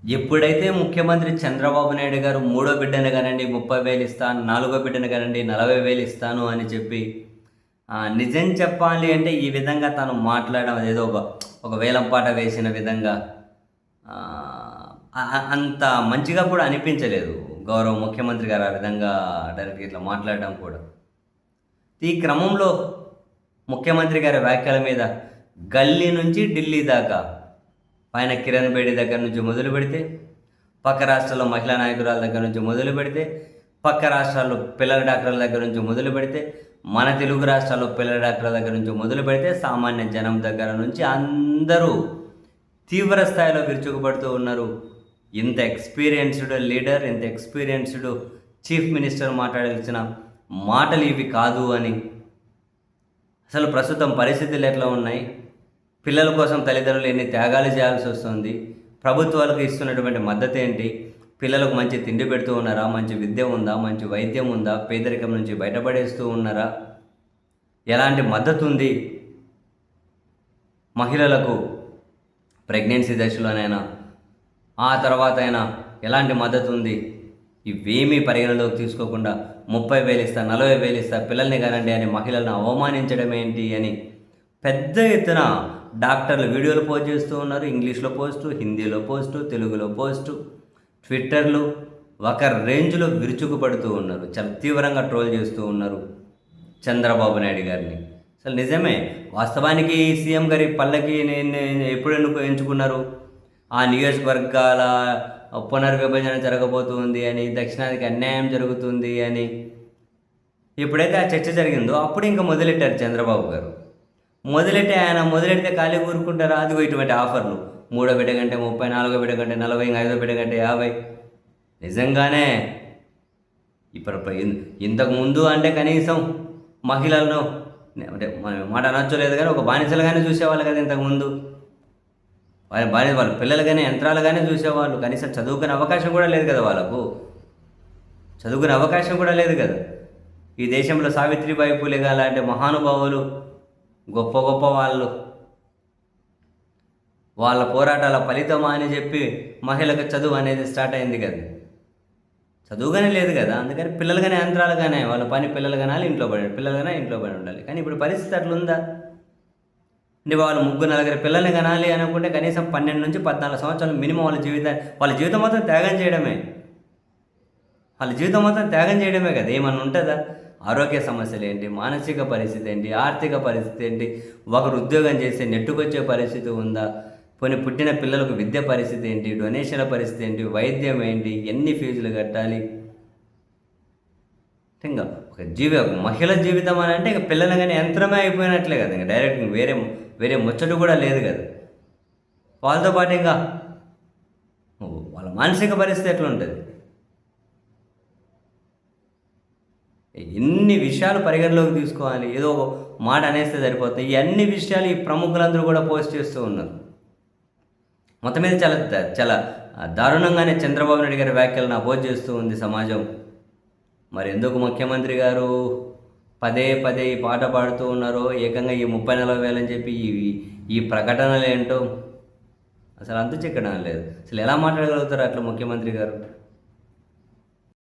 ఎప్పుడైతే ముఖ్యమంత్రి చంద్రబాబు నాయుడు గారు మూడో బిడ్డను కానండి 30,000 ఇస్తాను, నాలుగో బిడ్డను కానండి 40,000 ఇస్తాను అని చెప్పి నిజం చెప్పాలి అంటే ఈ విధంగా తను మాట్లాడడం అదేదో ఒక వేలం పాట వేసిన విధంగా అంత మంచిగా కూడా అనిపించలేదు. గౌరవ ముఖ్యమంత్రి గారు ఆ విధంగా డైరెక్ట్‌గా ఇట్లా మాట్లాడడం కూడా. ఈ క్రమంలో ముఖ్యమంత్రి గారి వ్యాఖ్యల మీద గల్లీ నుంచి ఢిల్లీ దాకా పైన కిరణ్ బేడి దగ్గర నుంచి మొదలు పెడితే, పక్క రాష్ట్రాల్లో మహిళా నాయకురాల దగ్గర నుంచి మొదలు పెడితే, పక్క రాష్ట్రాల్లో పిల్లల డాక్టర్ల దగ్గర నుంచి మొదలు పెడితే, మన తెలుగు రాష్ట్రాల్లో పిల్లల డాక్టర్ల దగ్గర నుంచి మొదలు పెడితే, సామాన్య జనం దగ్గర నుంచి అందరూ తీవ్ర స్థాయిలో విరుచుకుపడుతూ ఉన్నారు. ఇంత ఎక్స్పీరియన్స్డ్ లీడర్, ఇంత ఎక్స్పీరియన్స్డ్ చీఫ్ మినిస్టర్ మాట్లాడాల్సిన మాటలు ఇవి కాదు అని. అసలు ప్రస్తుతం పరిస్థితులు ఎట్లా ఉన్నాయి, పిల్లల కోసం తల్లిదండ్రులు ఎన్ని త్యాగాలు చేయాల్సి వస్తుంది, ప్రభుత్వాలకు ఇస్తున్నటువంటి మద్దతు ఏంటి, పిల్లలకు మంచి తిండి పెడుతూ ఉన్నారా, మంచి విద్య ఉందా, మంచి వైద్యం ఉందా, పేదరికం నుంచి బయటపడేస్తూ ఉన్నారా, ఎలాంటి మద్దతు ఉంది, మహిళలకు ప్రెగ్నెన్సీ దశలోనైనా ఆ తర్వాత అయినా ఎలాంటి మద్దతు ఉంది, ఇవేమీ పరిగణలోకి తీసుకోకుండా 30,000 ఇస్తా, 40,000 ఇస్తా, పిల్లల్ని కానండి అని మహిళలను అవమానించడం ఏంటి అని పెద్ద ఎత్తున డాక్టర్లు వీడియోలు పోస్ట్ చేస్తూ ఉన్నారు. ఇంగ్లీష్లో పోస్టు, హిందీలో పోస్టు, తెలుగులో పోస్టు, ట్విట్టర్లు ఒక రేంజ్లో విరుచుకుపడుతూ ఉన్నారు. చాలా తీవ్రంగా ట్రోల్ చేస్తూ ఉన్నారు చంద్రబాబు నాయుడు గారిని. అసలు నిజమే, వాస్తవానికి సీఎం గారి పల్లకి నేను ఎప్పుడు ఎంచుకున్నారు, ఆ నియోజకవర్గాల పునర్విభజన జరగబోతుంది అని, దక్షిణాదికి అన్యాయం జరుగుతుంది అని ఎప్పుడైతే ఆ చర్చ జరిగిందో అప్పుడు ఇంకా మొదలెట్టారు చంద్రబాబు గారు. మొదలెడితే ఖాళీ కూరుకుంటారా? అదిగో ఇటువంటి ఆఫర్లు, మూడో బిడ్డ కంటే 30, నాలుగో బిడ్డ కంటే 40, ఐదో బిడ్డ కంటే 50. నిజంగానే ఇప్పుడు ఇంతకుముందు అంటే కనీసం మహిళలను అంటే మాట నచ్చలేదు కానీ ఒక బానిసలుగానే చూసేవాళ్ళు కదా ఇంతకుముందు. వాళ్ళ పిల్లలుగానే యంత్రాలుగానే చూసేవాళ్ళు. కనీసం చదువుకునే అవకాశం కూడా లేదు కదా వాళ్ళకు, చదువుకునే అవకాశం కూడా లేదు కదా. ఈ దేశంలో సావిత్రిబాయి పూలే గారు లాంటి మహానుభావులు, గొప్ప గొప్ప వాళ్ళు, వాళ్ళ పోరాటాల ఫలితమా అని చెప్పి మహిళలకు చదువు అనేది స్టార్ట్ అయింది కదా. చదువుగానే లేదు కదా, అందుకని పిల్లలుగానే యంత్రాలుగానే వాళ్ళ పని, పిల్లలు కనాలి ఇంట్లో పడి, పిల్లలుగానే ఇంట్లో పడి ఉండాలి. కానీ ఇప్పుడు పరిస్థితి అట్లుందా? అంటే వాళ్ళు 3-4 పిల్లల్ని కనాలి అనుకుంటే కనీసం 12 నుంచి 14 సంవత్సరాలు మినిమం వాళ్ళ జీవితం మొత్తం త్యాగం చేయడమే. వాళ్ళ జీవితం మొత్తం త్యాగం చేయడమే కదా. ఏమన్నా ఉంటుందా? ఆరోగ్య సమస్యలు ఏంటి, మానసిక పరిస్థితి ఏంటి, ఆర్థిక పరిస్థితి ఏంటి, ఒకరు ఉద్యోగం చేస్తే నెట్టుకొచ్చే పరిస్థితి ఉందా, పుట్టిన పిల్లలకు విద్య పరిస్థితి ఏంటి, డొనేషన్ల పరిస్థితి ఏంటి, వైద్యం ఏంటి, ఎన్ని ఫీజులు కట్టాలి. ఇంకా ఒక మహిళ జీవితం అని అంటే ఇక పిల్లలు కానీ యంత్రమే అయిపోయినట్లే కదా. ఇంకా డైరెక్ట్ వేరే ముచ్చట కూడా లేదు కదా. వాళ్ళతో పాటు ఇంకా వాళ్ళ మానసిక పరిస్థితి ఎట్లా ఉంటుంది. ఎన్ని విషయాలు పరిగణలోకి తీసుకోవాలి, ఏదో ఒక మాట అనేస్తే సరిపోతుంది. ఈ అన్ని విషయాలు ఈ ప్రముఖులందరూ కూడా పోస్ట్ చేస్తూ ఉన్నారు. మొత్తం మీద చాలా దారుణంగానే చంద్రబాబు నాయుడు గారి వ్యాఖ్యలను అపోజ్ చేస్తూ ఉంది సమాజం. మరి ఎందుకు ముఖ్యమంత్రి గారు పదే ఈ పాట పాడుతూ ఉన్నారో, ఏకంగా ఈ 30,000-40,000 అని చెప్పి ఈ ప్రకటనలు ఏంటో అసలు అంతు చిక్కడం లేదు. అసలు ఎలా మాట్లాడగలుగుతారు అట్లా ముఖ్యమంత్రి గారు?